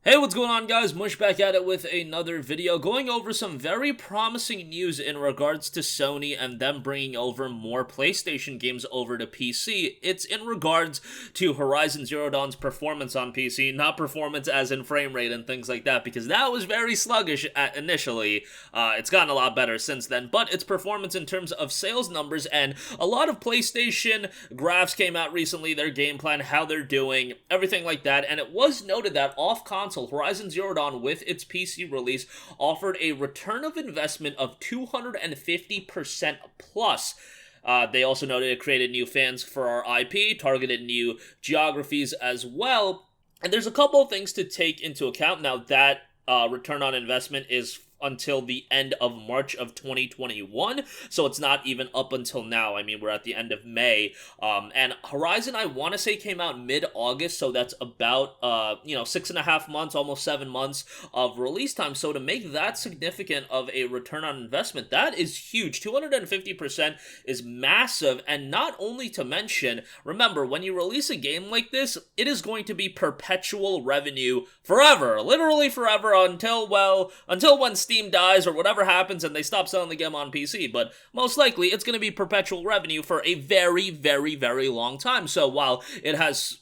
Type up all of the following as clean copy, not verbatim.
Hey, what's going on, guys? Mush back at it with another video, going over some very promising news in regards to Sony and them bringing over more PlayStation games over to PC. It's in regards to Horizon Zero Dawn's performance on PC, not performance as in frame rate and things like that, because that was very sluggish initially. It's gotten a lot better since then, but its performance in terms of sales numbers, and a lot of PlayStation graphs came out recently, their game plan, how they're doing, everything like that, and it was noted that off-console, Horizon Zero Dawn, with its PC release, offered a return of investment of 250% plus. They also noted it created new fans for our IP, targeted new geographies as well, and there's a couple of things to take into account. Now, that return on investment is until the end of March of 2021, so it's not even up until now. I mean, we're at the end of May, and Horizon, I want to say, came out mid-August, so that's about, 6.5 months, almost 7 months of release time. So to make that significant of a return on investment, that is huge. 250% is massive, and not only to mention, remember, when you release a game like this, it is going to be perpetual revenue forever, literally forever, until when Steam dies or whatever happens and they stop selling the game on PC, but most likely it's going to be perpetual revenue for a very, very, very long time. So while it has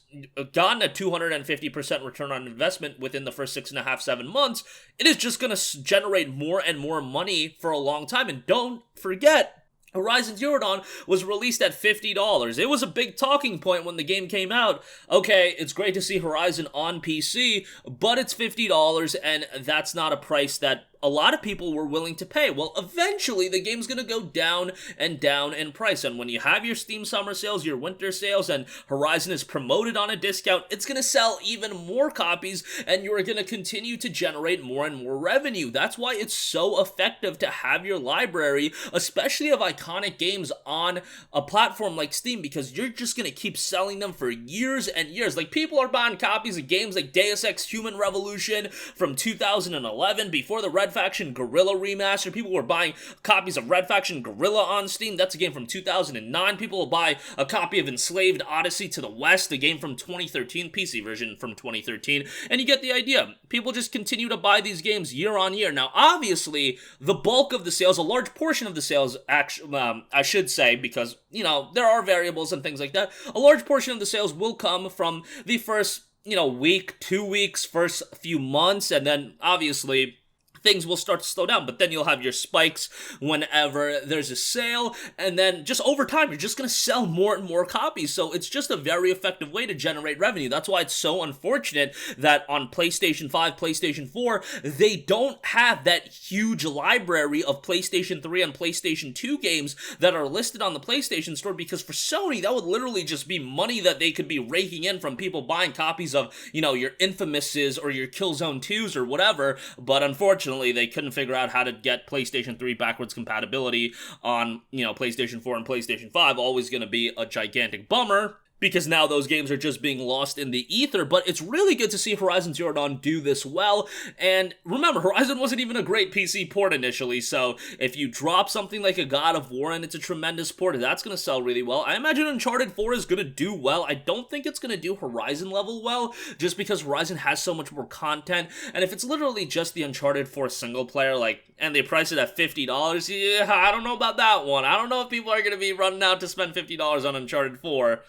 gotten a 250% return on investment within the first 6.5, 7 months, it is just going to generate more and more money for a long time. And don't forget, Horizon Zero Dawn was released at $50. It was a big talking point when the game came out. Okay, it's great to see Horizon on PC, but it's $50, and that's not a price that a lot of people were willing to pay. Well, eventually, the game's gonna go down and down in price, and when you have your Steam summer sales, your winter sales, and Horizon is promoted on a discount, it's gonna sell even more copies, and you're gonna continue to generate more and more revenue. That's why it's so effective to have your library, especially of iconic games, on a platform like Steam, because you're just gonna keep selling them for years and years. Like, people are buying copies of games like Deus Ex Human Revolution from 2011, before the Red Faction Guerrilla remaster. People were buying copies of Red Faction Guerrilla on Steam. That's a game from 2009. People will buy a copy of Enslaved Odyssey to the West, a game from 2013, PC version from 2013, and you get the idea. People just continue to buy these games year on year. Now, obviously, the bulk of the sales, a large portion of the sales, I should say, because, there are variables and things like that, a large portion of the sales will come from the first, week, 2 weeks, first few months, and then, obviously, things will start to slow down, but then you'll have your spikes whenever there's a sale, and then just over time, you're just going to sell more and more copies, so it's just a very effective way to generate revenue. That's why it's so unfortunate that on PlayStation 5, PlayStation 4, they don't have that huge library of PlayStation 3 and PlayStation 2 games that are listed on the PlayStation Store, because for Sony, that would literally just be money that they could be raking in from people buying copies of, your Infamouses or your Killzone 2s or whatever, but unfortunately, they couldn't figure out how to get PlayStation 3 backwards compatibility on, PlayStation 4 and PlayStation 5. Always going to be a gigantic bummer, because now those games are just being lost in the ether. But it's really good to see Horizon Zero Dawn do this well. And remember, Horizon wasn't even a great PC port initially, so if you drop something like a God of War and it's a tremendous port, that's going to sell really well. I imagine Uncharted 4 is going to do well. I don't think it's going to do Horizon level well, just because Horizon has so much more content. And if it's literally just the Uncharted 4 single player, and they price it at $50, yeah, I don't know about that one. I don't know if people are going to be running out to spend $50 on Uncharted 4.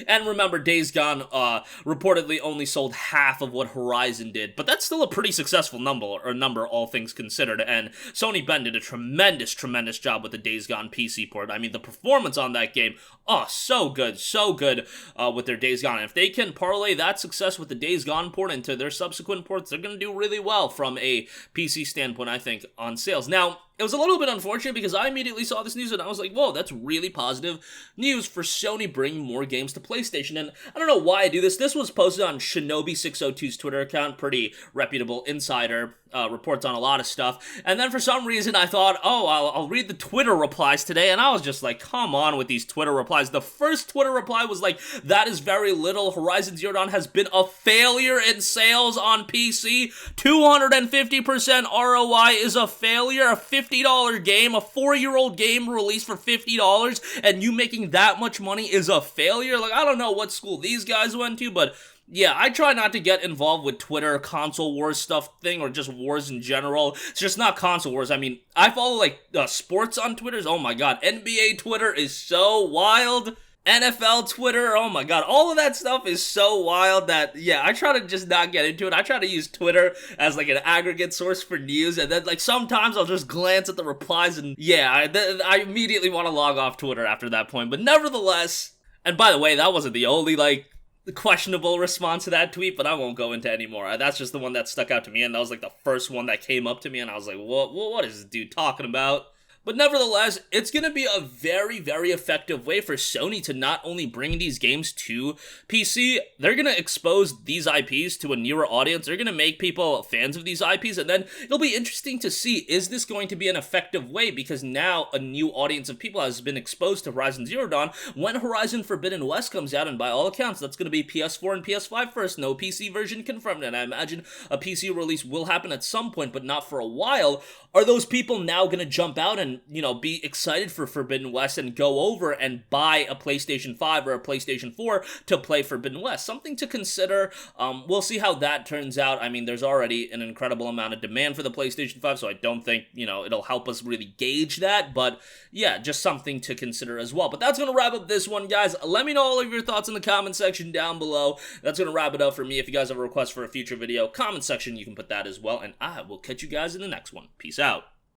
And remember, Days Gone reportedly only sold half of what Horizon did, but that's still a pretty successful number, all things considered, and Sony Bend did a tremendous job with the Days Gone PC port. I mean, the performance on that game, so good with their Days Gone. And if they can parlay that success with the Days Gone port into their subsequent ports, they're going to do really well from a PC standpoint, I think, on sales. Now, it was a little bit unfortunate because I immediately saw this news and I was like, whoa, that's really positive news for Sony bringing more games to PlayStation. And I don't know why I do this. This was posted on Shinobi602's Twitter account, pretty reputable insider, reports on a lot of stuff. And then for some reason I thought, I'll read the Twitter replies today, and I was just like, come on with these Twitter replies. The first Twitter reply was like, that is very little. Horizon Zero Dawn has been a failure in sales on PC. 250% ROI is a failure. A $50 game, a 4-year-old game released for $50, and you making that much money is a failure. I don't know what school these guys went to, but Yeah, I try not to get involved with Twitter, console wars stuff thing, or just wars in general. It's just not console wars. I mean, I follow, like, sports on Twitter. Oh my god, NBA Twitter is so wild. NFL Twitter, oh my god, all of that stuff is so wild that, yeah, I try to just not get into it. I try to use Twitter as, like, an aggregate source for news, and then, like, sometimes I'll just glance at the replies, and, yeah, I immediately want to log off Twitter after that point. But nevertheless, and by the way, that wasn't the only, like, questionable response to that tweet, but I won't go into any more. That's just the one that stuck out to me, and that was, like, the first one that came up to me, and I was like, what is this dude talking about? But nevertheless, it's going to be a very, very effective way for Sony to not only bring these games to PC, they're going to expose these IPs to a newer audience. They're going to make people fans of these IPs, and then it'll be interesting to see, is this going to be an effective way? Because now a new audience of people has been exposed to Horizon Zero Dawn when Horizon Forbidden West comes out, and by all accounts, that's going to be PS4 and PS5 first. No PC version confirmed, and I imagine a PC release will happen at some point, but not for a while. Are those people now going to jump out and, you know, be excited for Forbidden West and go over and buy a PlayStation 5 or a PlayStation 4 to play Forbidden West? Something to consider. We'll see how that turns out. I mean, there's already an incredible amount of demand for the PlayStation 5, so I don't think, you know, it'll help us really gauge that, but yeah, just something to consider as well. But that's going to wrap up this one, guys. Let me know all of your thoughts in the comment section down below. That's going to wrap it up for me. If you guys have a request for a future video, comment section, you can put that as well, and I will catch you guys in the next one. Peace out.